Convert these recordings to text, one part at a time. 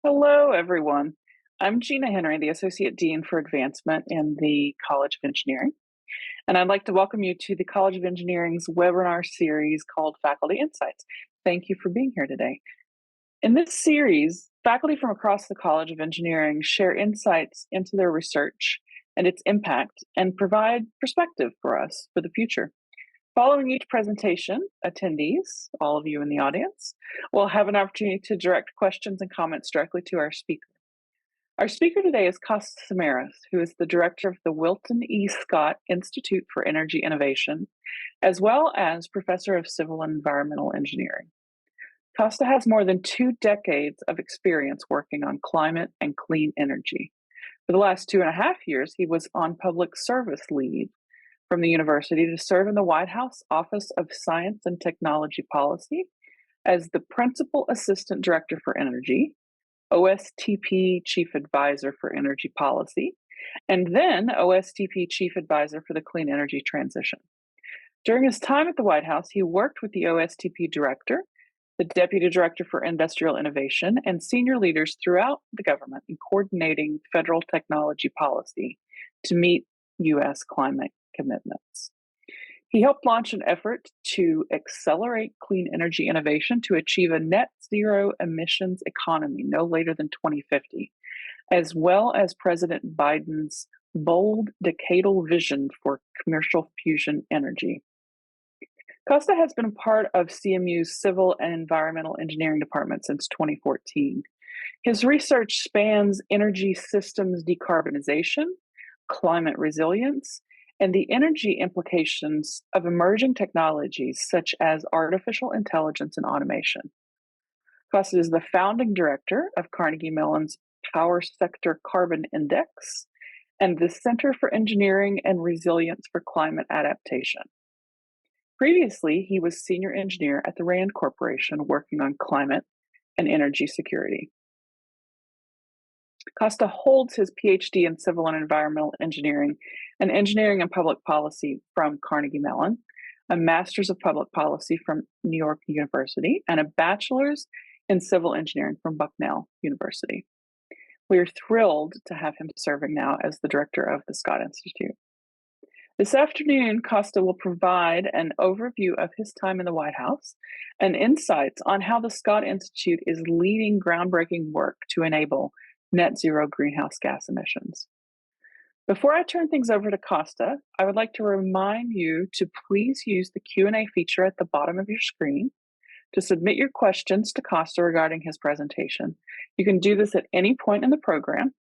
Hello, everyone. I'm Gina Henry, the Associate Dean for Advancement in the College of Engineering, and I'd like to welcome you to the College of Engineering's webinar series called Faculty Insights. Thank you for being here today. In this series, faculty from across the College of Engineering share insights into their research and its impact and provide perspective for us for the future. Following each presentation, attendees, all of you in the audience, will have an opportunity to direct questions and comments directly to our speaker. Our speaker today is Costa Samaras, who is the director of the Wilton E. Scott Institute for Energy Innovation, as well as professor of civil and environmental engineering. Costa has more than 2 decades of experience working on climate and clean energy. For the last 2.5 years, he was on public service leave from the university to serve in the White House Office of Science and Technology Policy as the Principal Assistant Director for Energy, OSTP Chief Advisor for Energy Policy, and then OSTP Chief Advisor for the Clean Energy Transition. During his time at the White House, he worked with the OSTP Director, the Deputy Director for Industrial Innovation, and senior leaders throughout the government in coordinating federal technology policy to meet U.S. climate commitments. He helped launch an effort to accelerate clean energy innovation to achieve a net zero emissions economy no later than 2050, as well as President Biden's bold decadal vision for commercial fusion energy. Costa has been part of CMU's Civil and Environmental Engineering Department since 2014. His research spans energy systems decarbonization, climate resilience, and the energy implications of emerging technologies such as artificial intelligence and automation. Costa is the founding director of Carnegie Mellon's Power Sector Carbon Index and the Center for Engineering and Resilience for Climate Adaptation. Previously, he was senior engineer at the RAND Corporation working on climate and energy security. Costa holds his PhD in Civil and Environmental Engineering and Engineering and Public Policy from Carnegie Mellon, a Master's of Public Policy from New York University, and a Bachelor's in Civil Engineering from Bucknell University. We are thrilled to have him serving now as the director of the Scott Institute. This afternoon, Costa will provide an overview of his time in the White House and insights on how the Scott Institute is leading groundbreaking work to enable net zero greenhouse gas emissions. Before I turn things over to Costa, I would like to remind you to please use the Q&A feature at the bottom of your screen to submit your questions to Costa regarding his presentation. You can do this at any point in the program,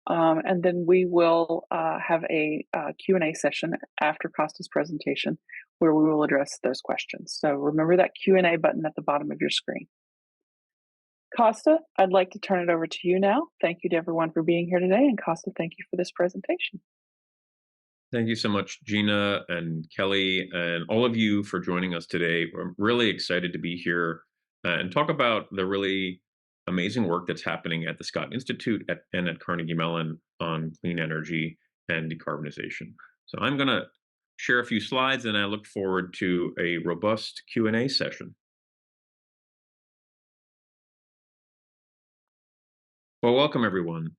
and then we will have a Q&A session after Costa's presentation where we will address those questions. So remember that Q&A button at the bottom of your screen. Costa, I'd like to turn it over to you now. Thank you to everyone for being here today. And Costa, thank you for this presentation. Thank you so much, Gina and Kelly, and all of you for joining us today. We're really excited to be here and talk about the really amazing work that's happening at the Scott Institute and at Carnegie Mellon on clean energy and decarbonization. So I'm going to share a few slides, and I look forward to a robust Q&A session. Well, welcome, everyone.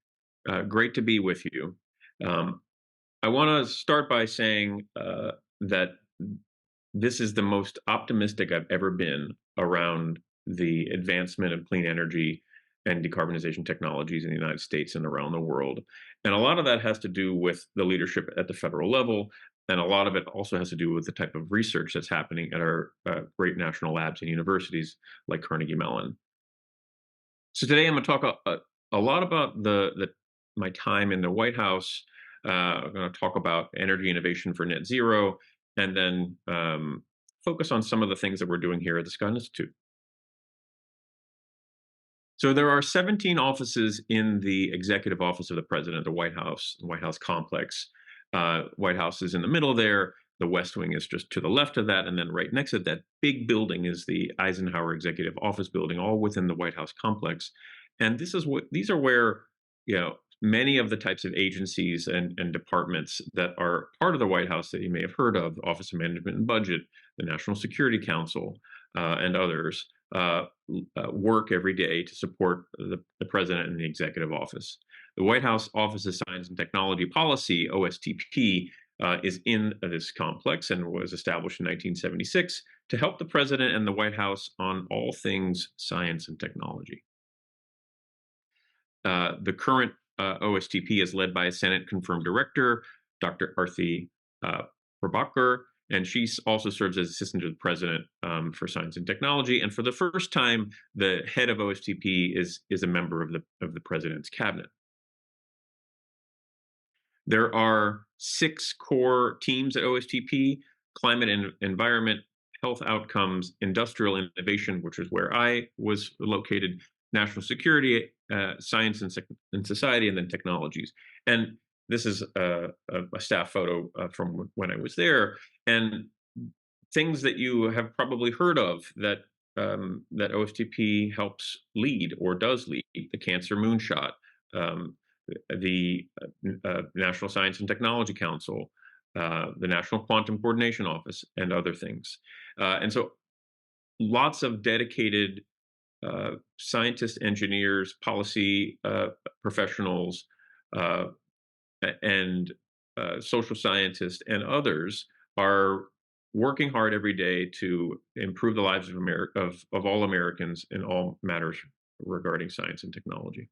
Great to be with you. I want to start by saying that this is the most optimistic I've ever been around the advancement of clean energy and decarbonization technologies in the United States and around the world. And a lot of that has to do with the leadership at the federal level, and a lot of it also has to do with the type of research that's happening at our great national labs and universities like Carnegie Mellon. So today I'm going to talk a lot about my time in the White House. I'm going to talk about energy innovation for net zero, and then focus on some of the things that we're doing here at the Scott Institute. So there are 17 offices in the Executive Office of the President, the White House complex. White House is in the middle there. The West Wing is just to the left of that, and then right next to that big building is the Eisenhower Executive Office building, all within the White House complex. And these are where, many of the types of agencies and departments that are part of the White House that you may have heard of, the Office of Management and Budget, the National Security Council, and others, work every day to support the president and the executive office. The White House Office of Science and Technology Policy, OSTP, is in this complex and was established in 1976 to help the president and the White House on all things science and technology. The current OSTP is led by a Senate confirmed director, Dr. Arthi uh, Prabhakar, and she also serves as assistant to the president for science and technology. And for the first time, the head of OSTP is a member of the president's cabinet. There are 6 core teams at OSTP: climate and environment, health outcomes, industrial innovation, which is where I was located, national security, science and society, and then technologies. And this is a staff photo from when I was there. And things that you have probably heard of that OSTP helps lead or does lead: the Cancer Moonshot, um, the National Science and Technology Council, the National Quantum Coordination Office, and other things. And so lots of dedicated scientists, engineers, policy professionals, uh, and social scientists and others are working hard every day to improve the lives of of all Americans in all matters regarding science and technology.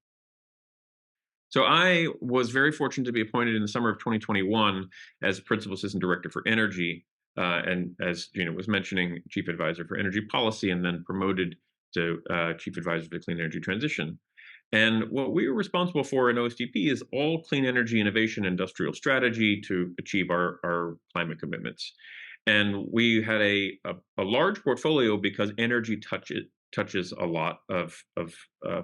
So I was very fortunate to be appointed in the summer of 2021 as Principal Assistant Director for Energy, and as Gina was mentioning, Chief Advisor for Energy Policy, and then promoted to Chief Advisor for the Clean Energy Transition. And what we were responsible for in OSDP is all clean energy innovation industrial strategy to achieve our climate commitments. And we had a large portfolio because energy touches a lot of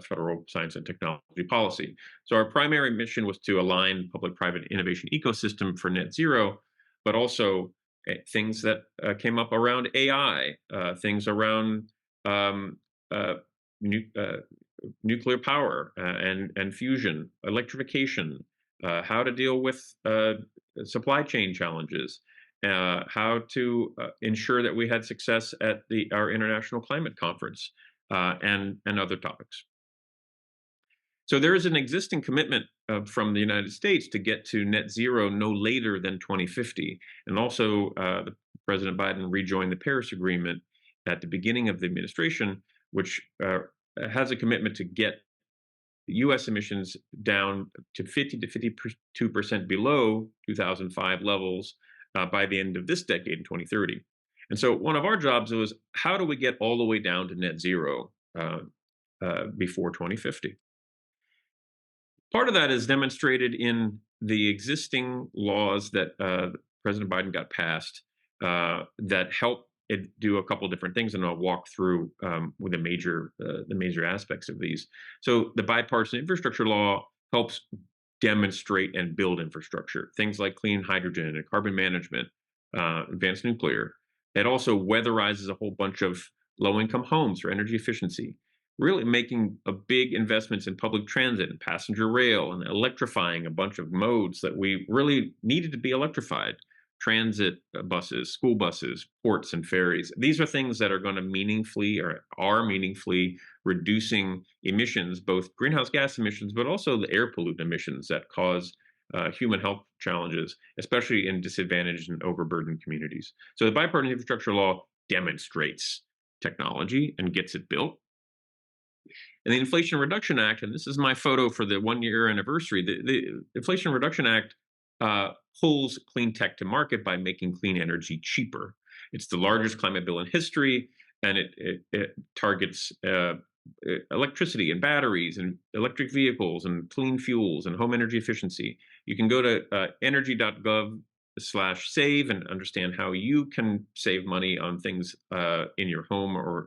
federal science and technology policy. So our primary mission was to align public-private innovation ecosystem for net zero, but also things that came up around AI, things around um, uh, nu- uh, nuclear power and fusion, electrification, how to deal with supply chain challenges, how to ensure that we had success at our international climate conference, and other topics. So there is an existing commitment from the United States to get to net zero no later than 2050, and also President Biden rejoined the Paris Agreement at the beginning of the administration, which has a commitment to get U.S. emissions down to 50 to 52% below 2005 levels by the end of this decade in 2030. And so one of our jobs was, how do we get all the way down to net zero before 2050? Part of that is demonstrated in the existing laws that President Biden got passed that help it do a couple different things, and I'll walk through with the major aspects of these. So the bipartisan infrastructure law helps demonstrate and build infrastructure, things like clean hydrogen and carbon management, advanced nuclear. It also weatherizes a whole bunch of low-income homes for energy efficiency, really making a big investments in public transit and passenger rail and electrifying a bunch of modes that we really needed to be electrified: transit buses, school buses, ports, and ferries. These are things that are going to meaningfully or are meaningfully reducing emissions, both greenhouse gas emissions, but also the air pollutant emissions that cause human health challenges, especially in disadvantaged and overburdened communities. So the bipartisan infrastructure law demonstrates technology and gets it built. And the Inflation Reduction Act, and this is my photo for the 1-year anniversary, the Inflation Reduction Act pulls clean tech to market by making clean energy cheaper. It's the largest climate bill in history, and it targets electricity and batteries and electric vehicles and clean fuels and home energy efficiency. You can go to energy.gov/save and understand how you can save money on things in your home or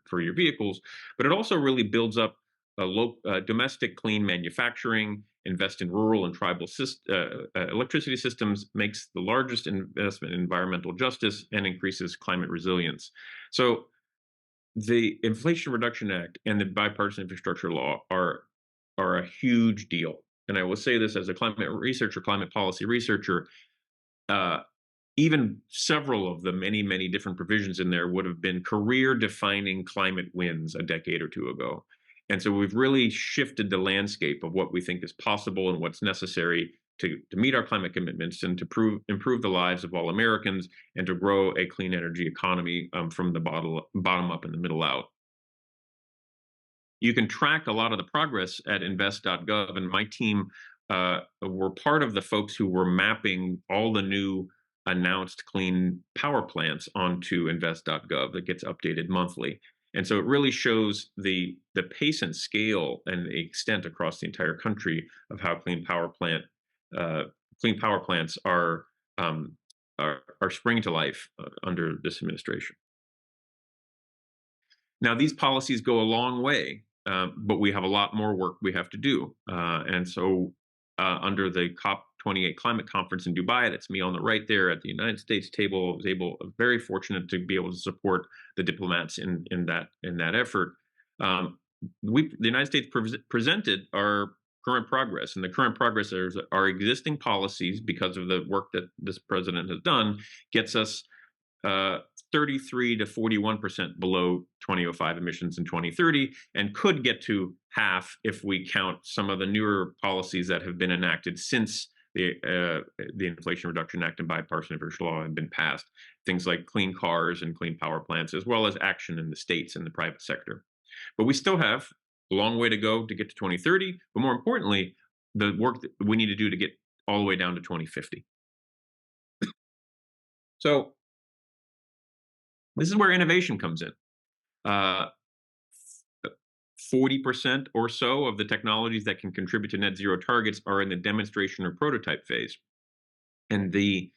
for your vehicles. But it also really builds up domestic clean manufacturing, invest in rural and tribal electricity systems, makes the largest investment in environmental justice, and increases climate resilience. So the Inflation Reduction Act and the bipartisan infrastructure law are a huge deal. And I will say this as a climate researcher, climate policy researcher, uh, even several of the many different provisions in there would have been career-defining climate wins a decade or two ago. And so we've really shifted the landscape of what we think is possible and what's necessary to meet our climate commitments and to improve the lives of all Americans and to grow a clean energy economy from the bottom up and the middle out. You can track a lot of the progress at invest.gov, and my team were part of the folks who were mapping all the new announced clean power plants onto invest.gov that gets updated monthly. And so it really shows the pace and scale and the extent across the entire country of how clean power plants um, are springing to life under this administration. Now, these policies go a long way, but we have a lot more work we have to do. And so, under the COP28 climate conference in Dubai, that's me on the right there at the United States table, I was very fortunate to be able to support the diplomats in that effort. Um, the United States presented our current progress, and the current progress is our existing policies, because of the work that this president has done, gets us uh, 33 to 41% below 2005 emissions in 2030, and could get to half if we count some of the newer policies that have been enacted since the Inflation Reduction Act and bipartisan infrastructure law have been passed. Things like clean cars and clean power plants, as well as action in the states and the private sector. But we still have a long way to go to get to 2030. But more importantly, the work that we need to do to get all the way down to 2050. So this is where innovation comes in. Uh, 40% or so of the technologies that can contribute to net zero targets are in the demonstration or prototype phase. And the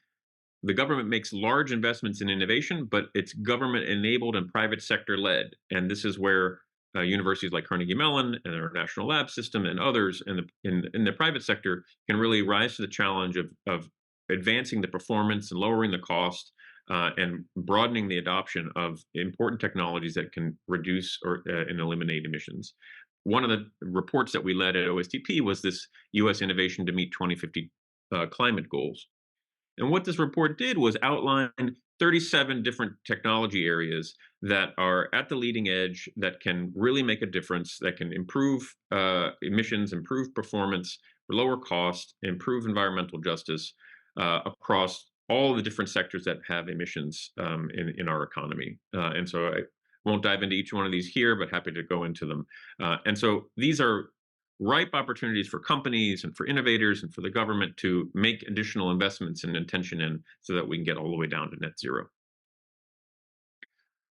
government makes large investments in innovation, but it's government enabled and private sector led. And this is where universities like Carnegie Mellon and our national lab system and others in the private sector can really rise to the challenge of advancing the performance and lowering the cost, and broadening the adoption of important technologies that can reduce and eliminate emissions. One of the reports that we led at OSTP was this U.S. Innovation to Meet 2050 climate goals. And what this report did was outline 37 different technology areas that are at the leading edge, that can really make a difference, that can improve emissions, improve performance, lower cost, improve environmental justice across all the different sectors that have emissions in our economy. And so I won't dive into each one of these here, but happy to go into them. And so these are ripe opportunities for companies and for innovators and for the government to make additional investments and intention in, so that we can get all the way down to net zero.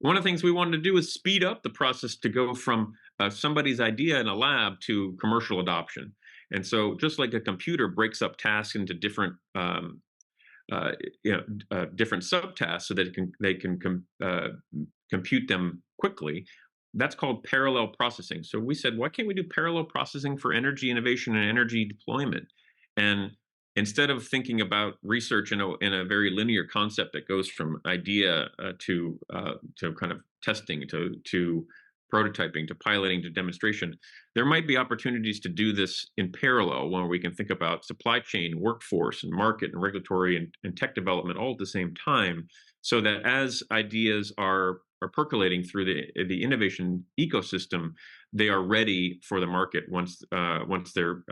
One of the things we wanted to do is speed up the process to go from somebody's idea in a lab to commercial adoption. And so just like a computer breaks up tasks into different different subtasks so that they can compute them quickly. That's called parallel processing. So we said, why can't we do parallel processing for energy innovation and energy deployment? And instead of thinking about research in a very linear concept that goes from idea to kind of testing to prototyping to piloting to demonstration, there might be opportunities to do this in parallel, where we can think about supply chain, workforce, and market and regulatory and tech development all at the same time, so that as ideas are percolating through the innovation ecosystem, they are ready for the market once they're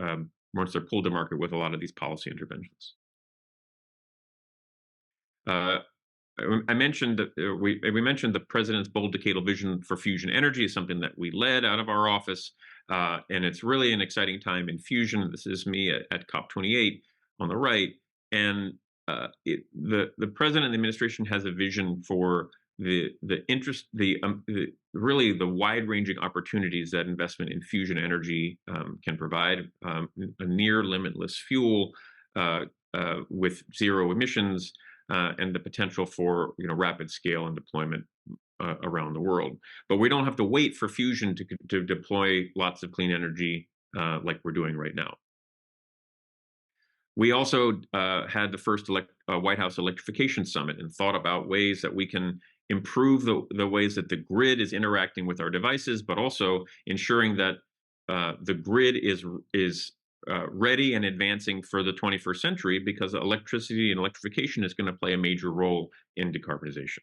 pulled to market with a lot of these policy interventions. I mentioned that we mentioned the president's bold decadal vision for fusion energy is something that we led out of our office, and it's really an exciting time in fusion. This is me at COP28 on the right, and the president and the administration has a vision for the really the wide-ranging opportunities that investment in fusion energy can provide. A near limitless fuel with zero emissions. And the potential for rapid scale and deployment around the world. But we don't have to wait for fusion to deploy lots of clean energy like we're doing right now. We also had the first White House Electrification Summit and thought about ways that we can improve the ways that the grid is interacting with our devices, but also ensuring that the grid is ready and advancing for the 21st century because electricity and electrification is going to play a major role in decarbonization.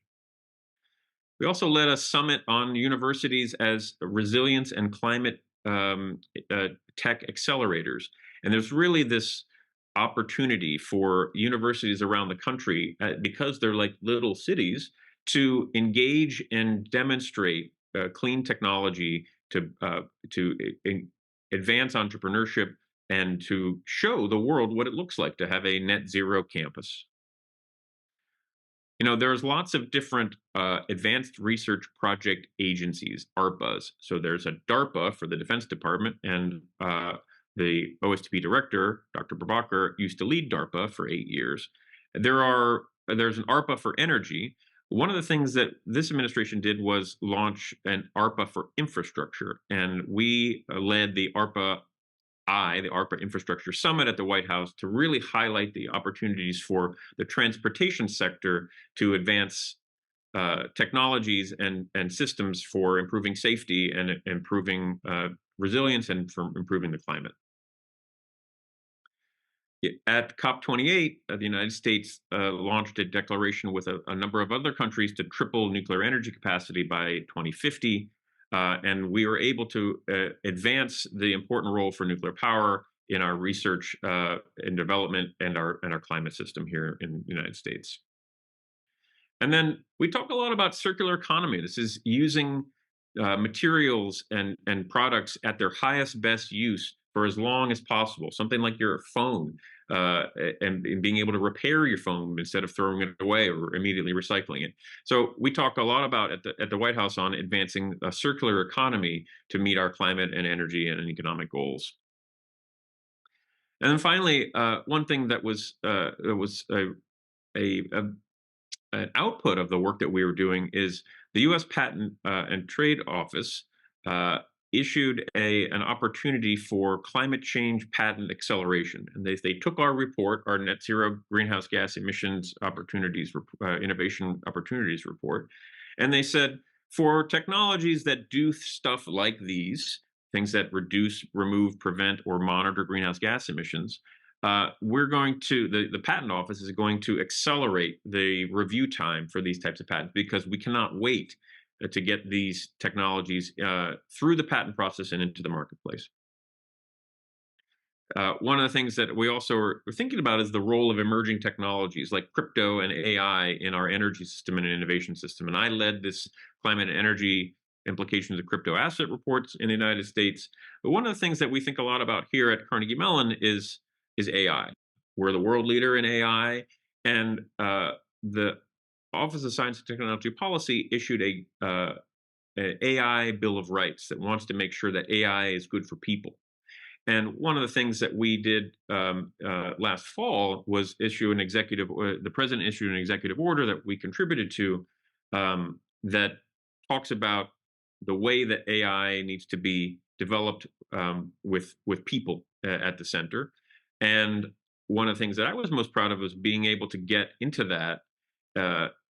We also led a summit on universities as resilience and climate tech accelerators. And there's really this opportunity for universities around the country, because they're like little cities, to engage and demonstrate clean technology to advance entrepreneurship and to show the world what it looks like to have a net zero campus. There's lots of different advanced research project agencies, ARPAs. So there's a DARPA for the Defense Department, and the OSTP director, Dr. Prabhakar, used to lead DARPA for 8 years. There's an ARPA for energy. One of the things that this administration did was launch an ARPA for infrastructure, and we led the ARPA Infrastructure Summit at the White House to really highlight the opportunities for the transportation sector to advance technologies and systems for improving safety and improving resilience and for improving the climate. At COP28, the United States launched a declaration with a number of other countries to triple nuclear energy capacity by 2050. And we were able to advance the important role for nuclear power in our research and development and our climate system here in the United States. And then we talk a lot about circular economy. This is using materials and products at their highest best use for as long as possible. Something like your phone, and being able to repair your phone instead of throwing it away or immediately recycling it. So we talk a lot about at the White House on advancing a circular economy to meet our climate and energy and economic goals. And then finally, one thing that was an output of the work that we were doing is the U.S. Patent and Trade Office issued an opportunity for climate change patent acceleration. And they took our report, our net zero greenhouse gas emissions opportunities, innovation opportunities report, and they said, for technologies that do stuff like these, things that reduce, remove, prevent, or monitor greenhouse gas emissions, the patent office is going to accelerate the review time for these types of patents because we cannot wait to get these technologies through the patent process and into the marketplace. One of the things that we also are thinking about is the role of emerging technologies like crypto and AI in our energy system and innovation system. And I led this climate and energy implications of crypto asset reports in the United States. But one of the things that we think a lot about here at Carnegie Mellon is AI. We're the world leader in AI, and the Office of Science and Technology Policy issued an AI Bill of Rights that wants to make sure that AI is good for people. And one of the things that we did last fall was the president issued an executive order that we contributed to that talks about the way that AI needs to be developed with people at the center. And one of the things that I was most proud of was being able to get into that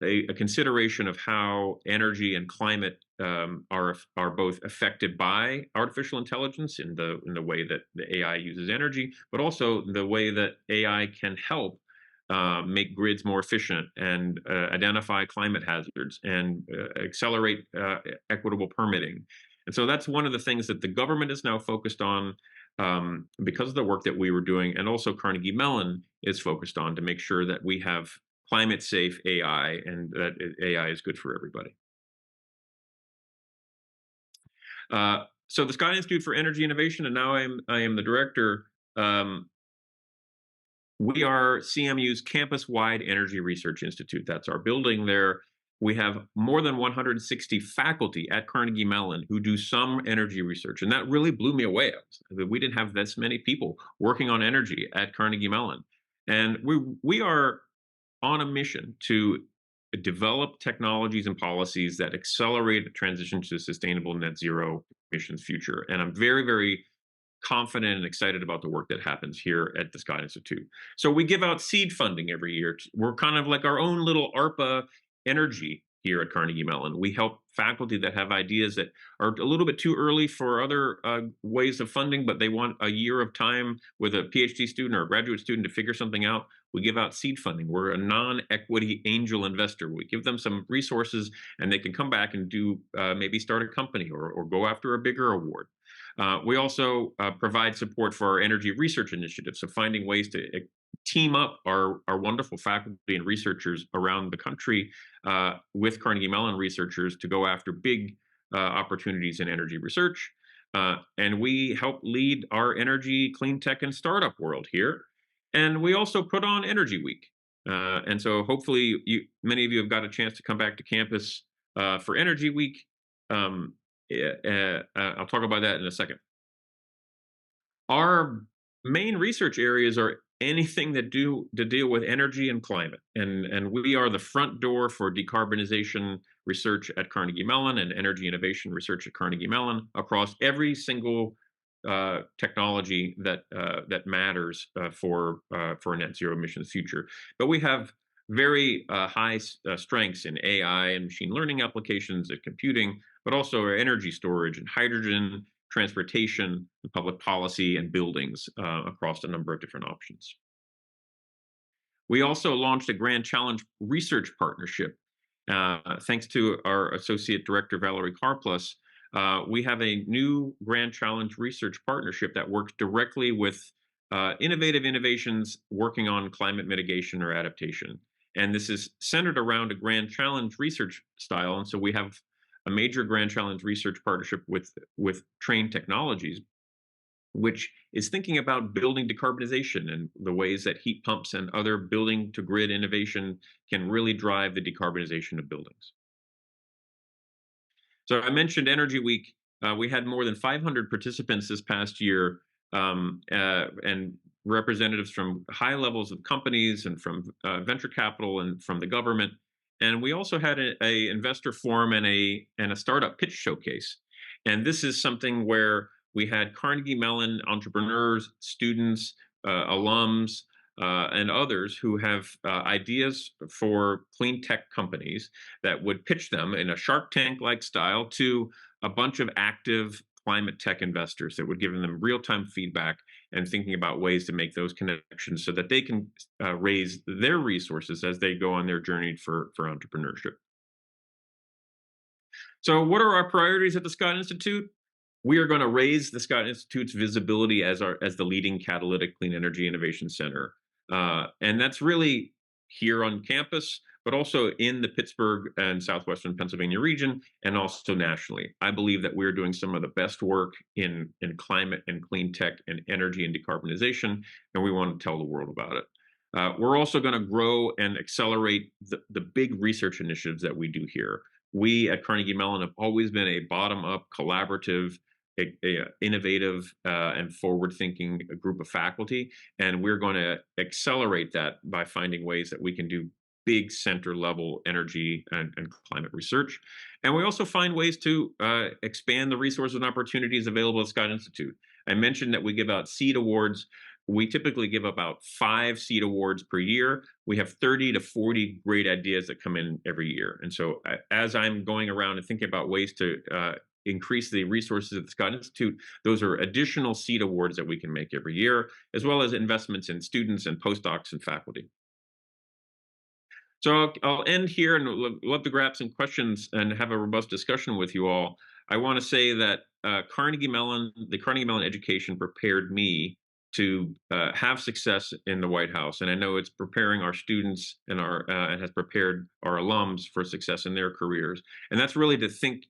a consideration of how energy and climate are both affected by artificial intelligence in the way that the AI uses energy, but also the way that AI can help make grids more efficient and identify climate hazards and accelerate equitable permitting. And so that's one of the things that the government is now focused on because of the work that we were doing, and also Carnegie Mellon is focused on to make sure that we have climate safe AI and that AI is good for everybody. So the Scott Institute for Energy Innovation, and now I am the director. We are CMU's campus-wide energy research institute. That's our building there. We have more than 160 faculty at Carnegie Mellon who do some energy research, and that really blew me away. We didn't have this many people working on energy at Carnegie Mellon, and we are on a mission to develop technologies and policies that accelerate the transition to a sustainable net zero emissions future. And I'm very, very confident and excited about the work that happens here at the Scott Institute. So we give out seed funding every year. We're kind of like our own little ARPA energy here at Carnegie Mellon. We help faculty that have ideas that are a little bit too early for other ways of funding, but they want a year of time with a PhD student or a graduate student to figure something out. We give out seed funding. We're a non-equity angel investor. We give them some resources, and they can come back and do maybe start a company or go after a bigger award. We also provide support for our energy research initiative, so finding ways to team up our wonderful faculty and researchers around the country with Carnegie Mellon researchers to go after big opportunities in energy research. And we help lead our energy, clean tech, and startup world here. And we also put on Energy Week. And so hopefully many of you have got a chance to come back to campus for Energy Week. I'll talk about that in a second. Our main research areas are anything that do to deal with energy and climate, and we are the front door for decarbonization research at Carnegie Mellon and energy innovation research at Carnegie Mellon across every single technology that matters for a net zero emissions future. But we have very high strengths in AI and machine learning applications and computing, but also energy storage and hydrogen, transportation, public policy, and buildings across a number of different options. We also launched a Grand Challenge Research Partnership. Thanks to our Associate Director, Valerie Karplus, we have a new Grand Challenge Research Partnership that works directly with innovative innovations working on climate mitigation or adaptation. And this is centered around a Grand Challenge research style. And so we have a major Grand Challenge Research Partnership with Train Technologies, which is thinking about building decarbonization and the ways that heat pumps and other building to grid innovation can really drive the decarbonization of buildings. So I mentioned Energy Week. We had more than 500 participants this past year, and representatives from high levels of companies and from venture capital and from the government. And we also had a investor forum and a startup pitch showcase. And this is something where we had Carnegie Mellon entrepreneurs, students, alums, and others who have ideas for clean tech companies that would pitch them in a Shark Tank-like style to a bunch of active climate tech investors that would give them real-time feedback and thinking about ways to make those connections so that they can raise their resources as they go on their journey for entrepreneurship. So what are our priorities at the Scott Institute? We are going to raise the Scott Institute's visibility as the leading catalytic clean energy innovation center. And that's really here on campus, but also in the Pittsburgh and Southwestern Pennsylvania region, and also nationally. I believe that we're doing some of the best work in climate and clean tech and energy and decarbonization, and we want to tell the world about it. We're also going to grow and accelerate the big research initiatives that we do here. We at Carnegie Mellon have always been a bottom-up, collaborative, innovative and forward-thinking group of faculty, and we're going to accelerate that by finding ways that we can do big center-level energy and climate research. And we also find ways to expand the resources and opportunities available at Scott Institute. I mentioned that we give out seed awards. We typically give about 5 seed awards per year. We have 30 to 40 great ideas that come in every year. And so as I'm going around and thinking about ways to increase the resources at the Scott Institute, those are additional seed awards that we can make every year, as well as investments in students and postdocs and faculty. So I'll end here and love to grab some questions and have a robust discussion with you all. I want to say that the Carnegie Mellon education prepared me to have success in the White House, and I know it's preparing our students and and has prepared our alums for success in their careers. And that's really to think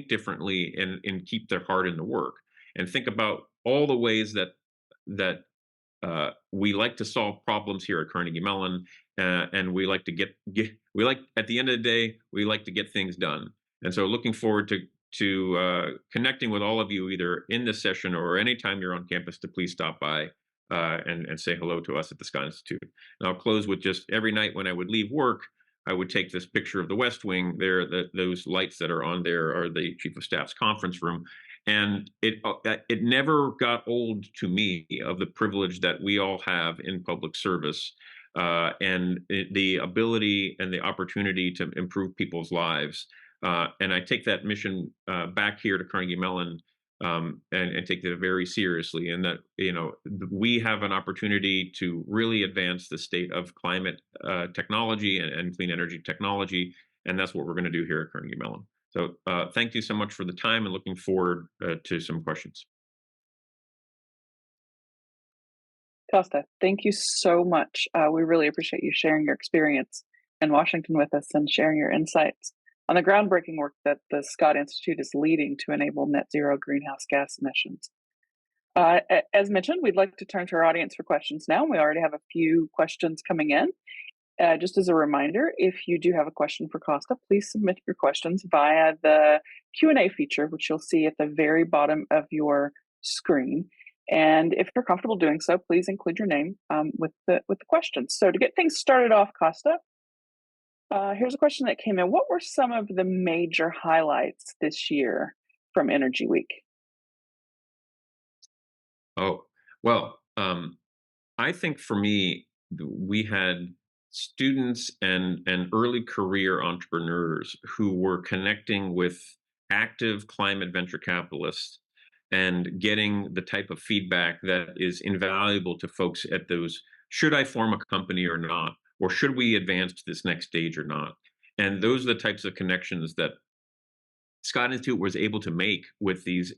differently and keep their heart in the work, and think about all the ways that we like to solve problems here at Carnegie Mellon, and we like to at the end of the day, we like to get things done. And so looking forward to connecting with all of you either in this session or anytime you're on campus to please stop by and say hello to us at the Scott Institute. And I'll close with just every night when I would leave work, I would take this picture of the West Wing there. Those lights that are on there are the Chief of Staff's conference room. And it never got old to me of the privilege that we all have in public service and the ability and the opportunity to improve people's lives. And I take that mission back here to Carnegie Mellon, and take that very seriously. And that, we have an opportunity to really advance the state of climate technology and clean energy technology, and that's what we're going to do here at Carnegie Mellon. So thank you so much for the time, and looking forward to some questions. Costa, thank you so much. We really appreciate you sharing your experience in Washington with us and sharing your insights on the groundbreaking work that the Scott Institute is leading to enable net zero greenhouse gas emissions. As mentioned, we'd like to turn to our audience for questions now. We already have a few questions coming in. Just as a reminder, if you do have a question for Costa, please submit your questions via the Q&A feature, which you'll see at the very bottom of your screen. And if you're comfortable doing so, please include your name with the questions. So to get things started off, Costa, here's a question that came in. What were some of the major highlights this year from Energy Week? Oh, well, I think for me, we had students and early career entrepreneurs who were connecting with active climate venture capitalists and getting the type of feedback that is invaluable to folks at those, should I form a company or not? Or should we advance to this next stage or not? And those are the types of connections that Scott Institute was able to make with these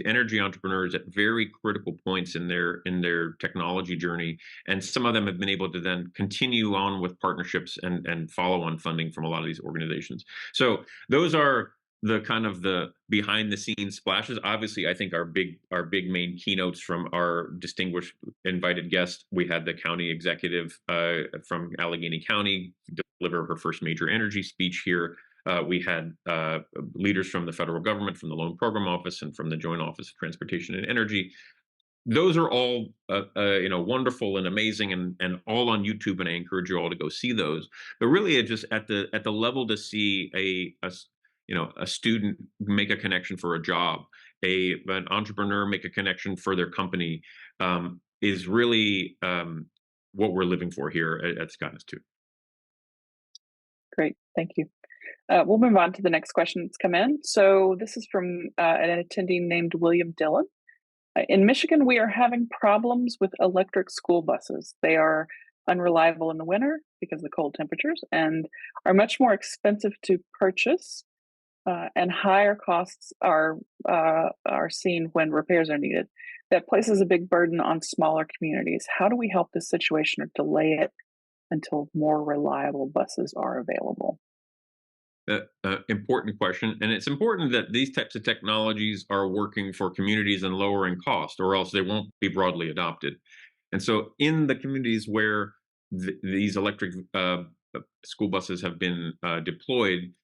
energy entrepreneurs at very critical points in their technology journey, and some of them have been able to then continue on with partnerships and follow on funding from a lot of these organizations. So those are the kind of the behind the scenes splashes. Obviously, I think our big main keynotes from our distinguished invited guests. We had the county executive from Allegheny County deliver her first major energy speech here. We had leaders from the federal government, from the Loan Program Office, and from the Joint Office of Transportation and Energy. Those are all wonderful and amazing, and all on YouTube, and I encourage you all to go see those. But really, it just at the level to see a student make a connection for a job, an entrepreneur make a connection for their company, is really what we're living for here at Scott Institute. Great, thank you. We'll move on to the next question that's come in. So this is from an attendee named William Dillon. In Michigan, we are having problems with electric school buses. They are unreliable in the winter because of the cold temperatures and are much more expensive to purchase, and higher costs are seen when repairs are needed. That places a big burden on smaller communities. How do we help this situation or delay it until more reliable buses are available? Important question, and it's important that these types of technologies are working for communities and lowering cost, or else they won't be broadly adopted. And so, in the communities where these electric school buses have been deployed,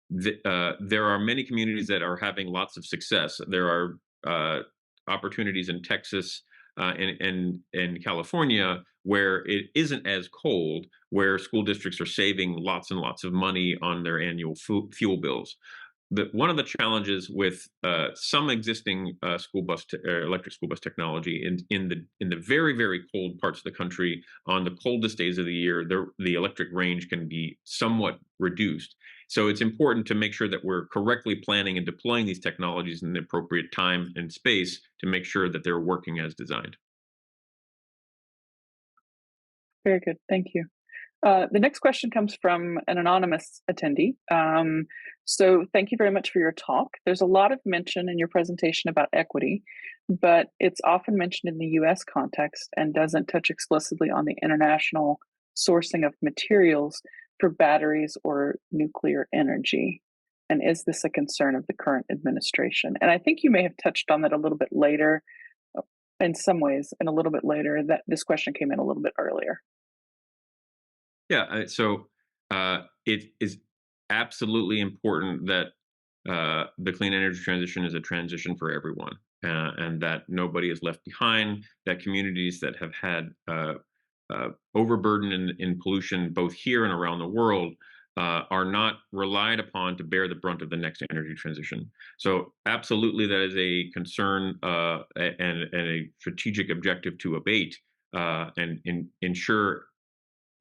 there are many communities that are having lots of success. There are opportunities in Texas and in California where it isn't as cold, where school districts are saving lots and lots of money on their annual fuel bills. One of the challenges with some existing electric school bus technology in the very, very cold parts of the country, on the coldest days of the year, the electric range can be somewhat reduced. So it's important to make sure that we're correctly planning and deploying these technologies in the appropriate time and space to make sure that they're working as designed. Very good, thank you. The next question comes from an anonymous attendee. So thank you very much for your talk. There's a lot of mention in your presentation about equity, but it's often mentioned in the US context and doesn't touch explicitly on the international sourcing of materials for batteries or nuclear energy. And is this a concern of the current administration? And I think you may have touched on that a little bit later, in some ways, and a little bit later, that this question came in a little bit earlier. Yeah, so it is absolutely important that the clean energy transition is a transition for everyone, and that nobody is left behind, that communities that have had overburden in pollution, both here and around the world, are not relied upon to bear the brunt of the next energy transition. So absolutely, that is a concern and a strategic objective to abate and ensure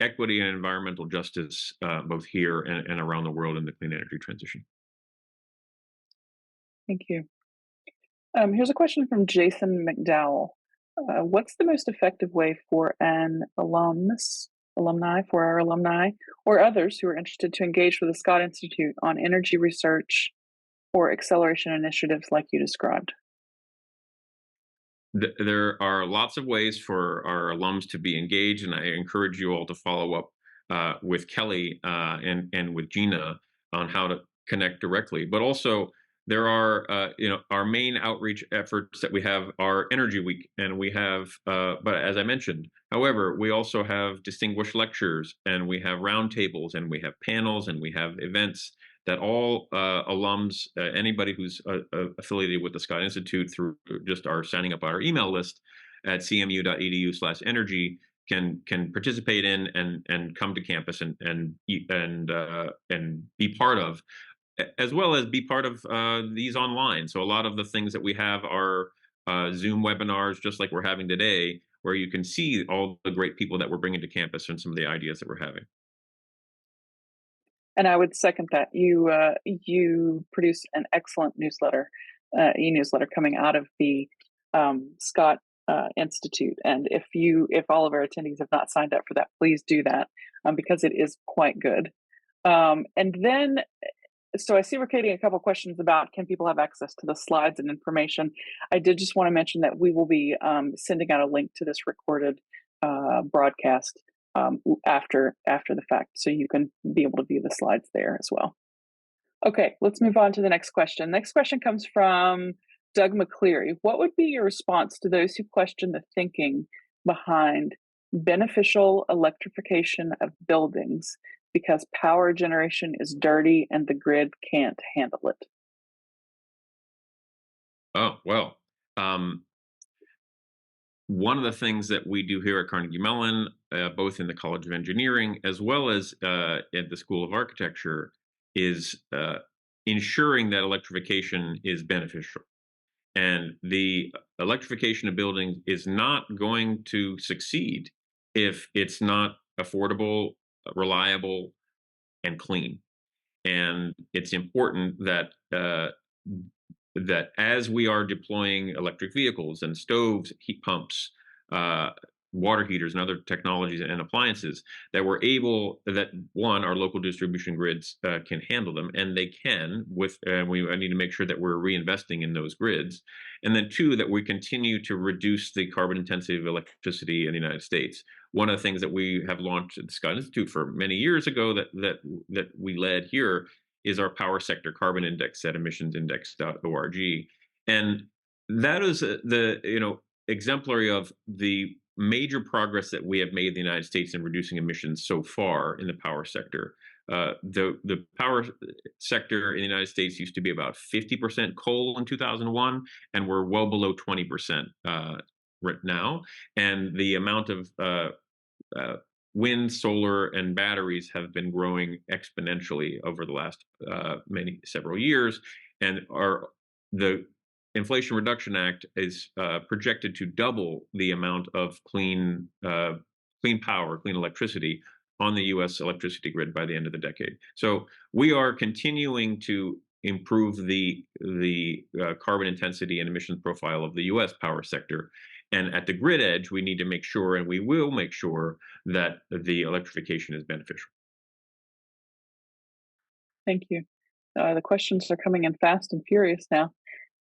equity and environmental justice, both here and around the world in the clean energy transition. Thank you. Here's a question from Jason McDowell. What's the most effective way for an for our alumni, or others who are interested to engage with the Scott Institute on energy research or acceleration initiatives like you described? There are lots of ways for our alums to be engaged, and I encourage you all to follow up with Kelly and with Gina on how to connect directly. But also, there are our main outreach efforts that we have are Energy Week, and we have. But as I mentioned, however, we also have distinguished lectures, and we have roundtables, and we have panels, and we have events that all alums, anybody who's affiliated with the Scott Institute through just our signing up our email list at cmu.edu/energy can participate in and come to campus and be part of, as well as be part of these online. So a lot of the things that we have are Zoom webinars, just like we're having today, where you can see all the great people that we're bringing to campus and some of the ideas that we're having. And I would second that. You produce an excellent newsletter, e-newsletter coming out of the Scott Institute. And if all of our attendees have not signed up for that, please do that because it is quite good. And then, so I see we're getting a couple questions about can people have access to the slides and information. I did just want to mention that we will be sending out a link to this recorded broadcast after the fact, so you can be able to view the slides there as well. Okay, let's move on to the next question. Next question comes from Doug McCleary. What would be your response to those who question the thinking behind beneficial electrification of buildings because power generation is dirty and the grid can't handle it? Oh, well, one of the things that we do here at Carnegie Mellon, both in the College of Engineering as well as at the School of Architecture, is ensuring that electrification is beneficial. And the electrification of buildings is not going to succeed if it's not affordable, reliable, and clean. And it's important that that as we are deploying electric vehicles and stoves, heat pumps, uh, water heaters, and other technologies and appliances, that we're able that one, our local distribution grids can handle them, and they can. I need to make sure that we're reinvesting in those grids, and then two, that we continue to reduce the carbon intensity of electricity in the United States. One of the things that we have launched at the Scott Institute for many years ago that we led here is our power sector carbon index at emissionsindex.org. And that is the exemplary of the major progress that we have made in the United States in reducing emissions so far in the power sector. The power sector in the United States used to be about 50% coal in 2001, and we're well below 20% right now. And the amount of wind, solar, and batteries have been growing exponentially over the last several years, and the Inflation Reduction Act is projected to double the amount of clean power, clean electricity on the U.S. electricity grid by the end of the decade. So we are continuing to improve the carbon intensity and emissions profile of the U.S. power sector. And at the grid edge, we need to make sure, and we will make sure, that the electrification is beneficial. Thank you. The questions are coming in fast and furious now.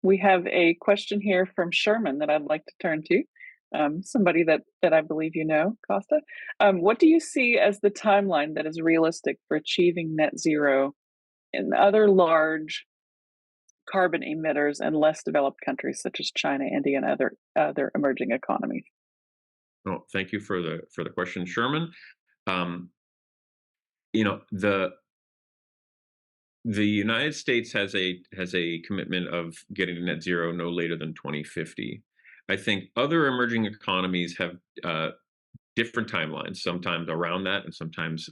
We have a question here from Sherman that I'd like to turn to, somebody that I believe you know, Costa. What do you see as the timeline that is realistic for achieving net zero in other large carbon emitters in less developed countries such as China, India, and other emerging economies? Well, thank you for the question, Sherman. You know, the United States has a commitment of getting to net zero no later than 2050. I think other emerging economies have different timelines, sometimes around that and sometimes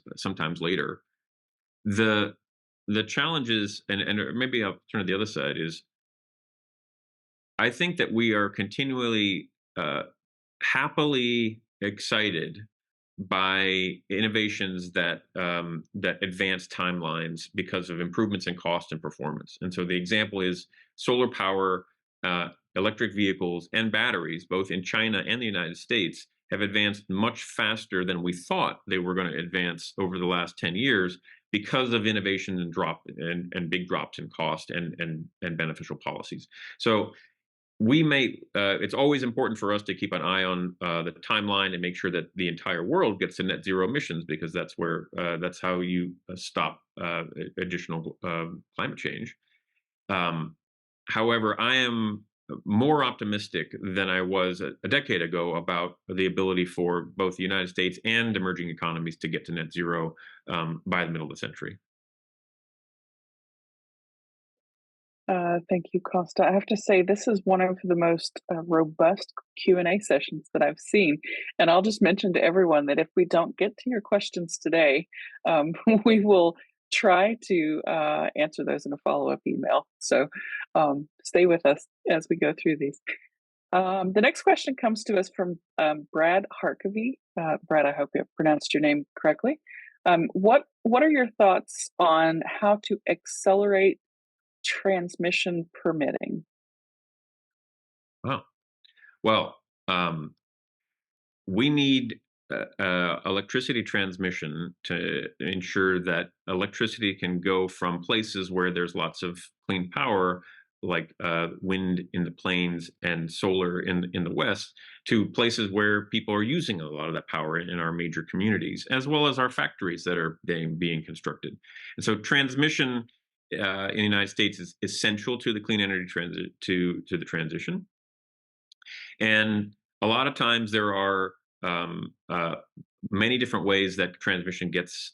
later. The challenge is, and maybe I'll turn to the other side, is I think that we are continually happily excited by innovations that advance timelines because of improvements in cost and performance. And so the example is solar power, electric vehicles, and batteries, both in China and the United States, have advanced much faster than we thought they were going to advance over the last 10 years because of innovation and big drops in cost and beneficial policies. So it's always important for us to keep an eye on the timeline and make sure that the entire world gets to net zero emissions, because that's how you stop additional climate change. Um, However, I am more optimistic than I was a decade ago about the ability for both the United States and emerging economies to get to net zero by the middle of the century. Thank you, Costa. I have to say this is one of the most robust Q&A sessions that I've seen. And I'll just mention to everyone that if we don't get to your questions today, we will try to answer those in a follow-up email. So stay with us as we go through these. The next question comes to us from Brad Harkavy. Brad, I hope you pronounced your name correctly. What are your thoughts on how to accelerate transmission permitting? Wow. Well, we need electricity transmission to ensure that electricity can go from places where there's lots of clean power, like wind in the plains and solar in the west, to places where people are using a lot of that power in our major communities, as well as our factories that are being constructed. And so transmission in the United States is essential to the clean energy to the transition. And a lot of times there are many different ways that transmission gets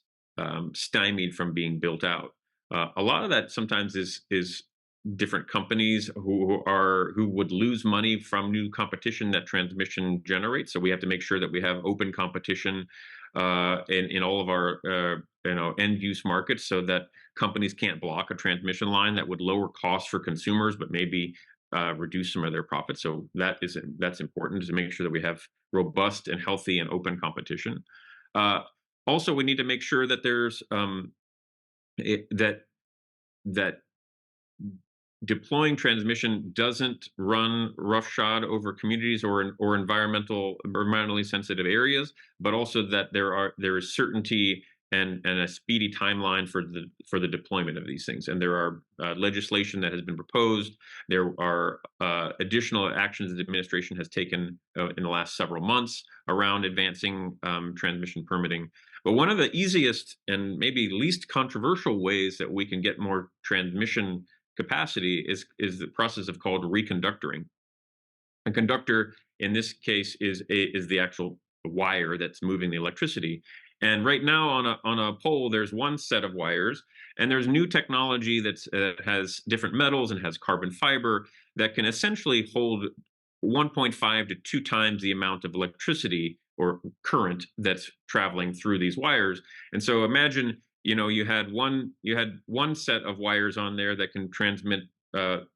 stymied from being built out. A lot of that sometimes is different companies who would lose money from new competition that transmission generates. So we have to make sure that we have open competition in all of our end use markets, so that companies can't block a transmission line that would lower costs for consumers, but maybe reduce some of their profits. So that's important, to make sure that we have robust and healthy and open competition. Also, we need to make sure that there's that deploying transmission doesn't run roughshod over communities or environmentally sensitive areas, but also that there is certainty and a speedy timeline for the deployment of these things. And there are legislation that has been proposed. There are additional actions the administration has taken in the last several months around advancing transmission permitting. But one of the easiest and maybe least controversial ways that we can get more transmission capacity is the process of called reconductoring. A conductor in this case is the actual wire that's moving the electricity. And right now on a pole, there's one set of wires, and there's new technology that has different metals and has carbon fiber that can essentially hold 1.5 to 2 times the amount of electricity or current that's traveling through these wires. And so imagine, you had one set of wires on there that can transmit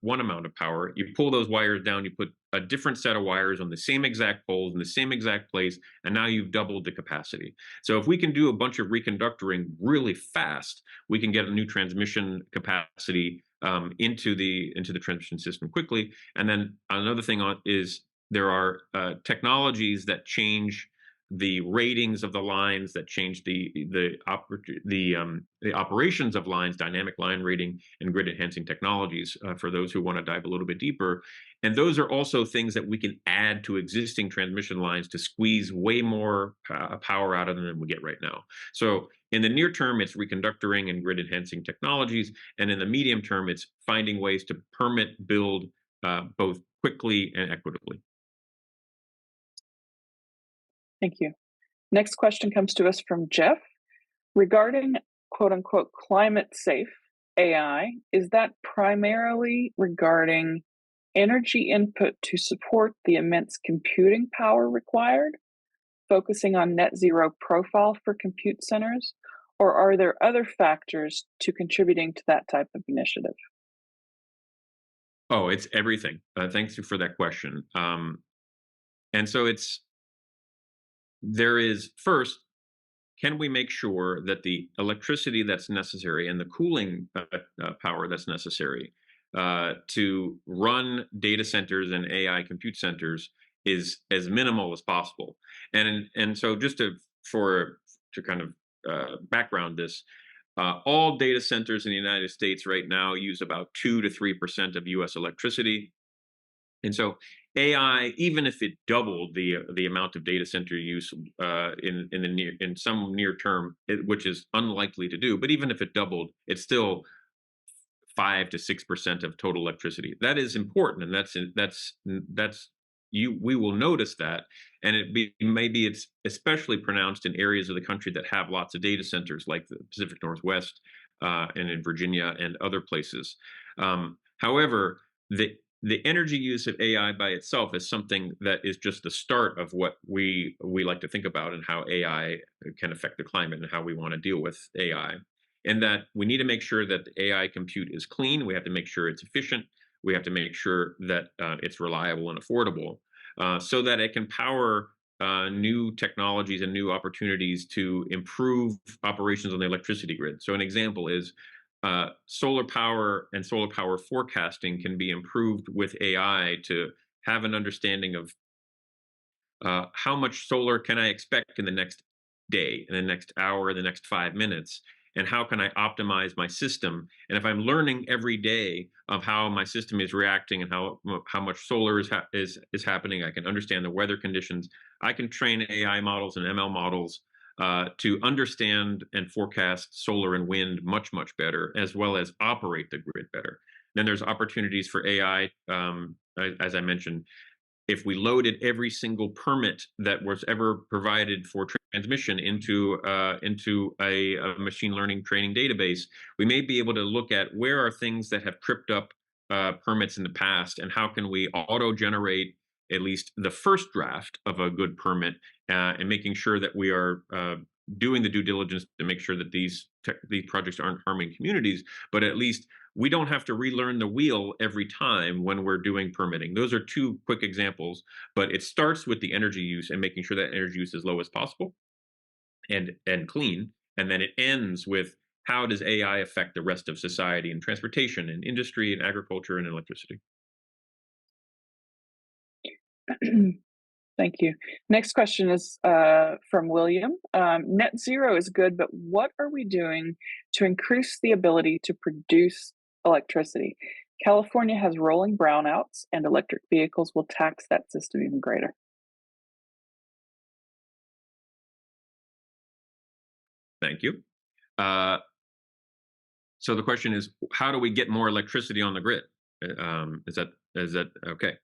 one amount of power. You pull those wires down, you put a different set of wires on the same exact poles in the same exact place, and now you've doubled the capacity. So if we can do a bunch of reconductoring really fast, we can get a new transmission capacity into the transmission system quickly. And then another thing is there are technologies that change the ratings of the lines, that change the operations of lines, dynamic line rating and grid enhancing technologies, for those who want to dive a little bit deeper. And those are also things that we can add to existing transmission lines to squeeze way more power out of them than we get right now. So in the near term, it's reconductoring and grid enhancing technologies. And in the medium term, it's finding ways to permit build both quickly and equitably. Thank you. Next question comes to us from Jeff. Regarding quote unquote climate safe AI, is that primarily regarding energy input to support the immense computing power required, focusing on net zero profile for compute centers, or are there other factors to contributing to that type of initiative? Oh, it's everything. Thanks for that question. And so there is first, can we make sure that the electricity that's necessary and the cooling power that's necessary to run data centers and AI compute centers is as minimal as possible? And so just to kind of background this, all data centers in the United States right now use about 2 to 3% of U.S. electricity. And so AI, even if it doubled the amount of data center use in some near term, which is unlikely to do, but even if it doubled, it's still 5 to 6% of total electricity. That is important, and that's you we will notice that, and maybe it's especially pronounced in areas of the country that have lots of data centers, like the Pacific Northwest and in Virginia and other places. However, the energy use of AI by itself is something that is just the start of what we like to think about and how AI can affect the climate and how we want to deal with AI. And that we need to make sure that the AI compute is clean. We have to make sure it's efficient. We have to make sure that it's reliable and affordable, so that it can power new technologies and new opportunities to improve operations on the electricity grid. So an example is solar power and solar power forecasting can be improved with AI to have an understanding of how much solar can I expect in the next day, in the next hour, in the next 5 minutes, and how can I optimize my system? And if I'm learning every day of how my system is reacting and how much solar is happening, I can understand the weather conditions. I can train AI models and ML models to understand and forecast solar and wind much better, as well as operate the grid better. Then there's opportunities for AI, as I mentioned. If we loaded every single permit that was ever provided for transmission into a machine learning training database, we may be able to look at where are things that have tripped up permits in the past, and how can we auto-generate at least the first draft of a good permit, and making sure that we are doing the due diligence to make sure that these projects aren't harming communities, but at least we don't have to relearn the wheel every time when we're doing permitting. Those are two quick examples, but it starts with the energy use and making sure that energy use is low as possible and clean, and then it ends with how does AI affect the rest of society and transportation and industry and agriculture and electricity. Thank you. Next question is from William. Net zero is good, but what are we doing to increase the ability to produce electricity? California has rolling brownouts, and electric vehicles will tax that system even greater. Thank you. So the question is, how do we get more electricity on the grid? Is that okay?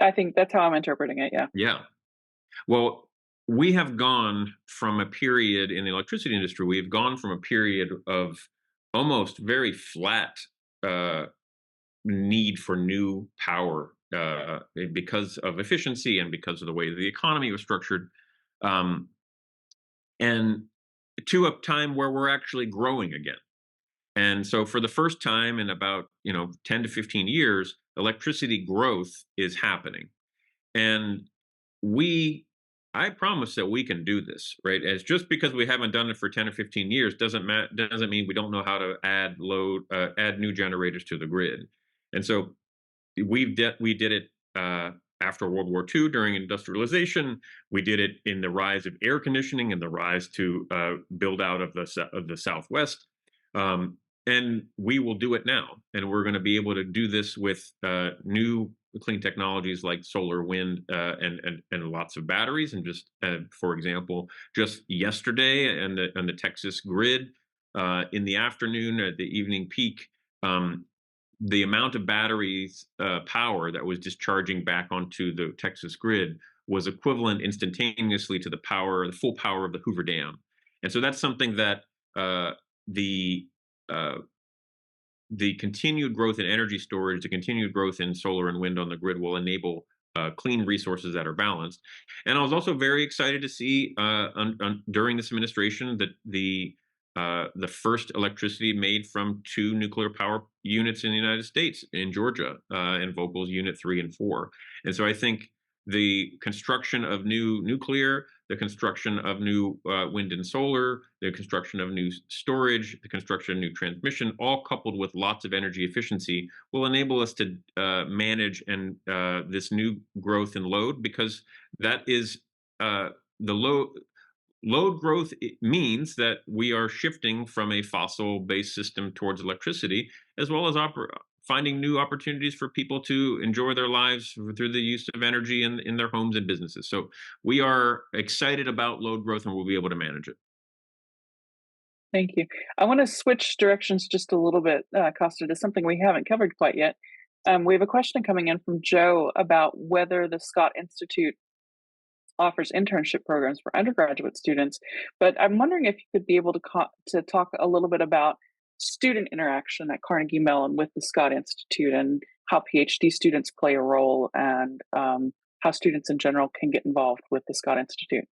I think that's how I'm interpreting it. Yeah. Yeah. Well, we have gone from a period in the electricity industry, we've gone from a period of almost very flat need for new power because of efficiency and because of the way the economy was structured, and to a time where we're actually growing again. And so for the first time in about 10 to 15 years, electricity growth is happening. And I promise that we can do this, right? As just because we haven't done it for 10 or 15 years doesn't mean we don't know how to add new generators to the grid. And so we did it after World War II during industrialization. We did it in the rise of air conditioning and the rise to build out of the Southwest. And we will do it now. And we're going to be able to do this with new clean technologies like solar, wind, and lots of batteries. And just for example, just yesterday on the Texas grid, in the afternoon at the evening peak, the amount of batteries power that was discharging back onto the Texas grid was equivalent instantaneously to the full power of the Hoover Dam. And so that's something that the continued growth in energy storage, the continued growth in solar and wind on the grid will enable clean resources that are balanced. And I was also very excited to see during this administration that the first electricity made from 2 nuclear power units in the United States, in Georgia, in Vogtle's Unit 3 and 4. And so I think the construction of new nuclear, the construction of new wind and solar, the construction of new storage, the construction of new transmission, all coupled with lots of energy efficiency, will enable us to manage and this new growth in load, because that is the load growth means that we are shifting from a fossil based system towards electricity, as well as finding new opportunities for people to enjoy their lives through the use of energy in their homes and businesses. So we are excited about load growth, and we'll be able to manage it. Thank you. I want to switch directions just a little bit, Costa, to something we haven't covered quite yet. We have a question coming in from Joe about whether the Scott Institute offers internship programs for undergraduate students. But I'm wondering if you could be able to talk a little bit about student interaction at Carnegie Mellon with the Scott Institute, and how PhD students play a role, and how students in general can get involved with the Scott Institute.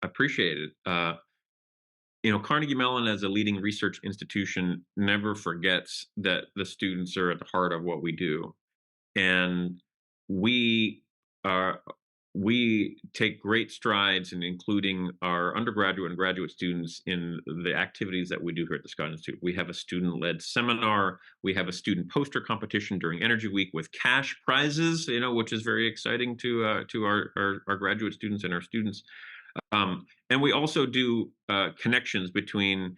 I appreciate it. Carnegie Mellon, as a leading research institution, never forgets that the students are at the heart of what we do. And we are we take great strides in including our undergraduate and graduate students in the activities that we do here at the Scott Institute. We have a student-led seminar. We have a student poster competition during Energy Week with cash prizes, which is very exciting to our graduate students and our students. And we also do connections between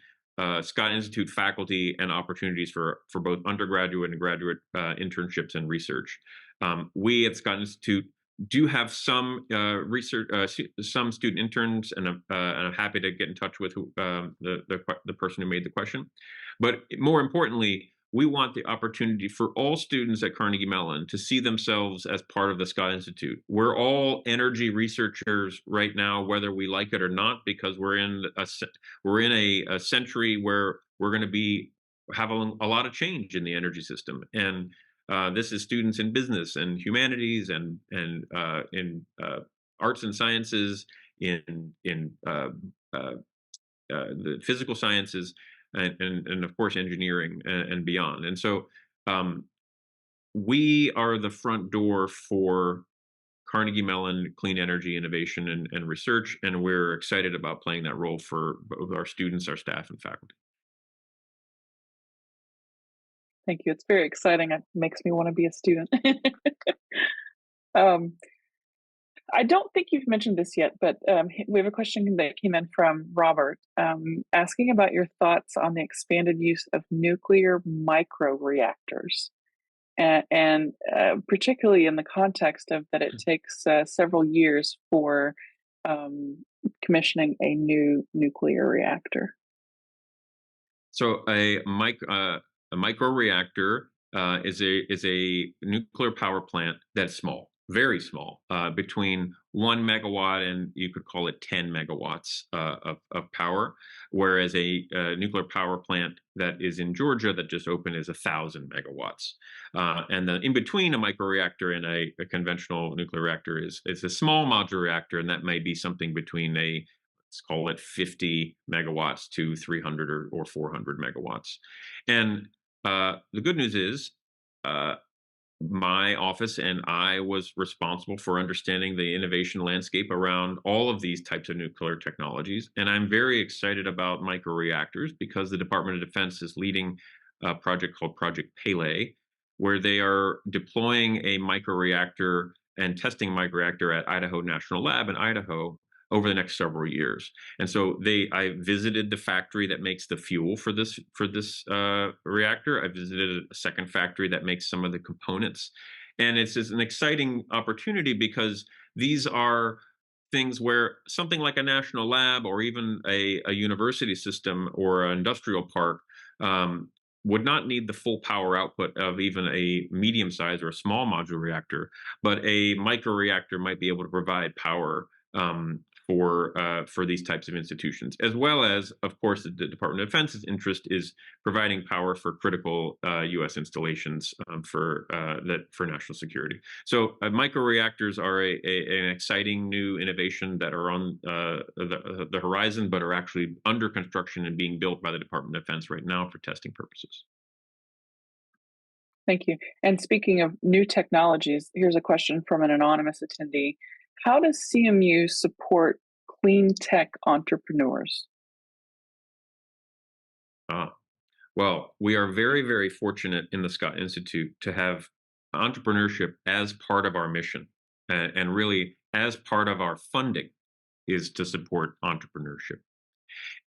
Scott Institute faculty and opportunities for both undergraduate and graduate internships and research. We at Scott Institute do have some some student interns, and I'm happy to get in touch with the person who made the question. But more importantly, we want the opportunity for all students at Carnegie Mellon to see themselves as part of the Scott Institute. We're all energy researchers right now, whether we like it or not, because we're in a century where we're going to have a lot of change in the energy system. And this is students in business and humanities and in arts and sciences, in the physical sciences, and of course engineering and beyond. And so we are the front door for Carnegie Mellon clean energy innovation and research, and we're excited about playing that role for both our students, our staff, and faculty. Thank you. It's very exciting. It makes me want to be a student. um, I don't think you've mentioned this yet, but we have a question that came in from Robert, asking about your thoughts on the expanded use of nuclear microreactors, and particularly in the context of that it takes several years for commissioning a new nuclear reactor. So a microreactor is a nuclear power plant that's small, very small, between 1 megawatt and you could call it 10 megawatts of power, whereas a nuclear power plant that is in Georgia that just opened is 1,000 megawatts. And then in between a microreactor and a conventional nuclear reactor is a small modular reactor, and that may be something between let's call it 50 megawatts to 300 or 400 megawatts. And the good news is, my office and I was responsible for understanding the innovation landscape around all of these types of nuclear technologies. And I'm very excited about microreactors because the Department of Defense is leading a project called Project Pele, where they are deploying a microreactor and testing a microreactor at Idaho National Lab in Idaho over the next several years. And so I visited the factory that makes the fuel for this reactor. I visited a second factory that makes some of the components. And it's an exciting opportunity because these are things where something like a national lab or even a university system or an industrial park would not need the full power output of even a medium-sized or a small modular reactor, but a microreactor might be able to provide power for these types of institutions, as well as, of course, the Department of Defense's interest is providing power for critical U.S. installations for national security. So microreactors are an exciting new innovation that are on the horizon, but are actually under construction and being built by the Department of Defense right now for testing purposes. Thank you. And speaking of new technologies, here's a question from an anonymous attendee. How does CMU support clean tech entrepreneurs? Uh, well, we are very, very fortunate in the Scott Institute to have entrepreneurship as part of our mission, and really as part of our funding is to support entrepreneurship.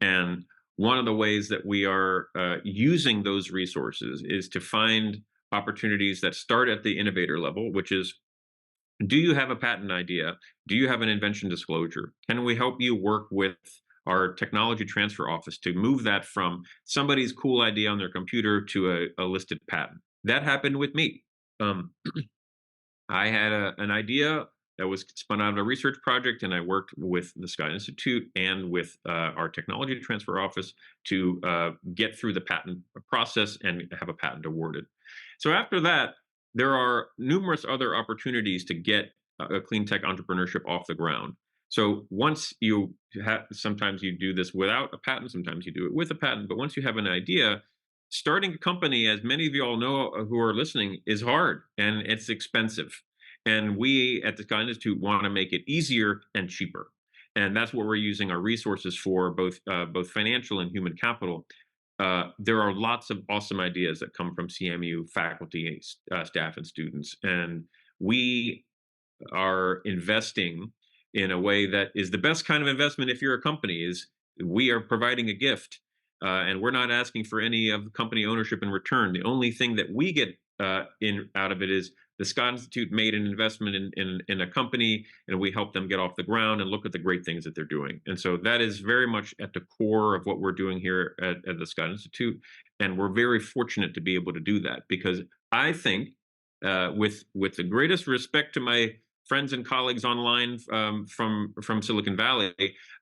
And one of the ways that we are using those resources is to find opportunities that start at the innovator level, which is, do you have a patent idea? Do you have an invention disclosure? Can we help you work with our technology transfer office to move that from somebody's cool idea on their computer to a listed patent? That happened with me. Um, I had an idea that was spun out of a research project, and I worked with the Scott Institute and with our technology transfer office to get through the patent process and have a patent awarded. So after that, there are numerous other opportunities to get a clean tech entrepreneurship off the ground. So once you have, sometimes you do this without a patent, sometimes you do it with a patent, but once you have an idea, starting a company, as many of you all know who are listening, is hard and it's expensive. And we at the Scott Institute want to make it easier and cheaper. And that's what we're using our resources for, both financial and human capital. There are lots of awesome ideas that come from CMU faculty, staff, and students, and we are investing in a way that is the best kind of investment if you're a company. Is we are providing a gift, and we're not asking for any of the company ownership in return. The only thing that we get in out of it is the Scott Institute made an investment in a company, and we help them get off the ground and look at the great things that they're doing. And so that is very much at the core of what we're doing here at the Scott Institute, and we're very fortunate to be able to do that because I think, with the greatest respect to my friends and colleagues online from Silicon Valley,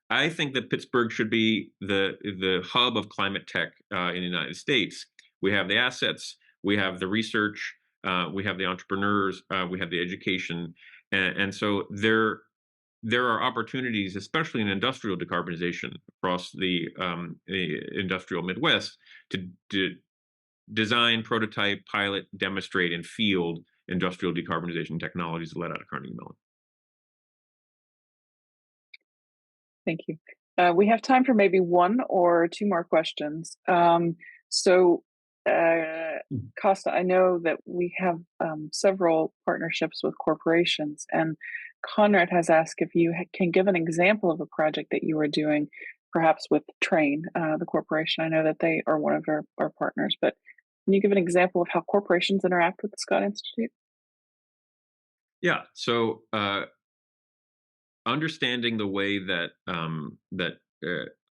I think that Pittsburgh should be the hub of climate tech in the United States. We have the assets, we have the research, we have the entrepreneurs, we have the education, and so there are opportunities, especially in industrial decarbonization across the industrial Midwest, to design, prototype, pilot, demonstrate, and field industrial decarbonization technologies led out of Carnegie Mellon. Thank you. We have time for maybe one or two more questions. So, Mhm. Costa, I know that we have several partnerships with corporations, and Conrad has asked if you can give an example of a project that you are doing, perhaps with Train, the corporation. I know that they are one of our partners, but can you give an example of how corporations interact with the Scott Institute? Yeah. So understanding the way that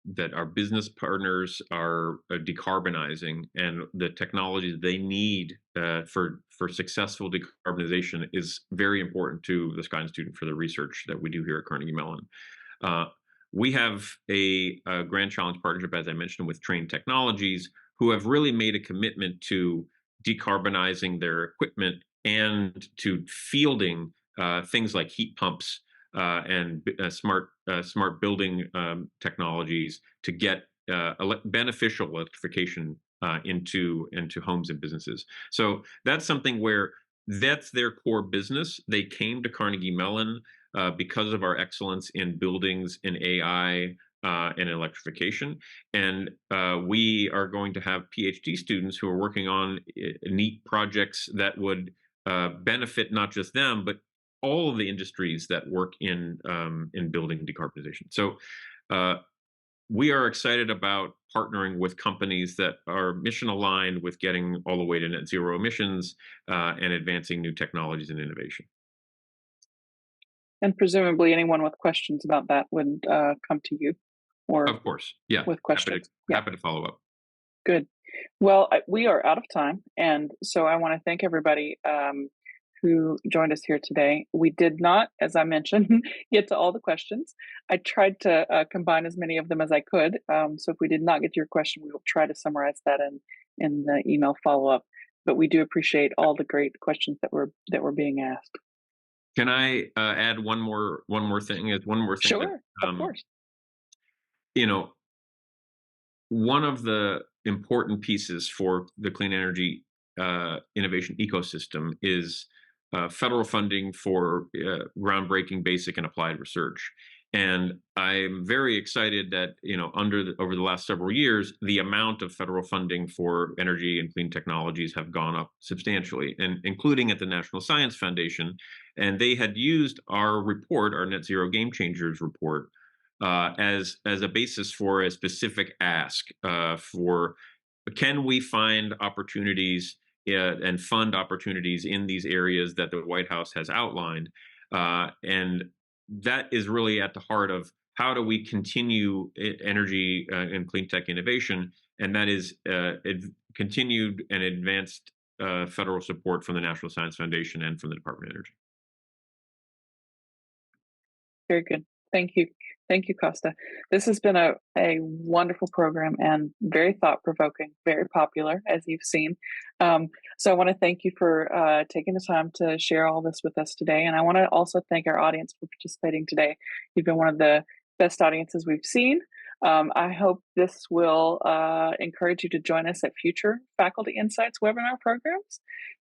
that our business partners are decarbonizing and the technologies they need for successful decarbonization is very important to the Scott Institute for the research that we do here at Carnegie Mellon. Uh, we have a Grand Challenge partnership, as I mentioned, with Train Technologies, who have really made a commitment to decarbonizing their equipment and to fielding things like heat pumps and smart building technologies to get beneficial electrification into homes and businesses. So that's something where that's their core business. They came to Carnegie Mellon because of our excellence in buildings, in AI, and electrification. And we are going to have PhD students who are working on neat projects that would benefit not just them, but all of the industries that work in building decarbonization. So we are excited about partnering with companies that are mission aligned with getting all the way to net zero emissions and advancing new technologies and innovation. And presumably, anyone with questions about that would come to you or Of course, yeah, with questions. Yeah, happy to follow up. good. Well, we are out of time, and so I want to thank everybody who joined us here today. We did not, as I mentioned, get to all the questions. I tried to combine as many of them as I could. So if we did not get to your question, we will try to summarize that in the email follow up. But we do appreciate all the great questions that were being asked. Can I add one more thing? Is one more thing that Sure, of um, course. you know one of the important pieces for the clean energy innovation ecosystem is federal funding for groundbreaking basic and applied research. And I'm very excited that, over the last several years, the amount of federal funding for energy and clean technologies have gone up substantially, and including at the National Science Foundation. And they had used our report, our Net Zero Game Changers report, as a basis for a specific ask for, can we find opportunities and fund opportunities in these areas that the White House has outlined. And that is really at the heart of how do we continue energy and clean tech innovation, and that is continued and advanced federal support from the National Science Foundation and from the Department of Energy. Very good. Thank you. Thank you, Costa. This has been a wonderful program and very thought-provoking, very popular, as you've seen. So I want to thank you for taking the time to share all this with us today. And I want to also thank our audience for participating today. You've been one of the best audiences we've seen. I hope this will encourage you to join us at future Faculty Insights webinar programs.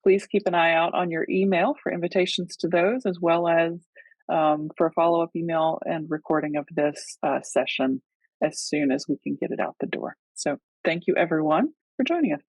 Please keep an eye out on your email for invitations to those, as well as for a follow-up email and recording of this session as soon as we can get it out the door. So thank you, everyone, for joining us.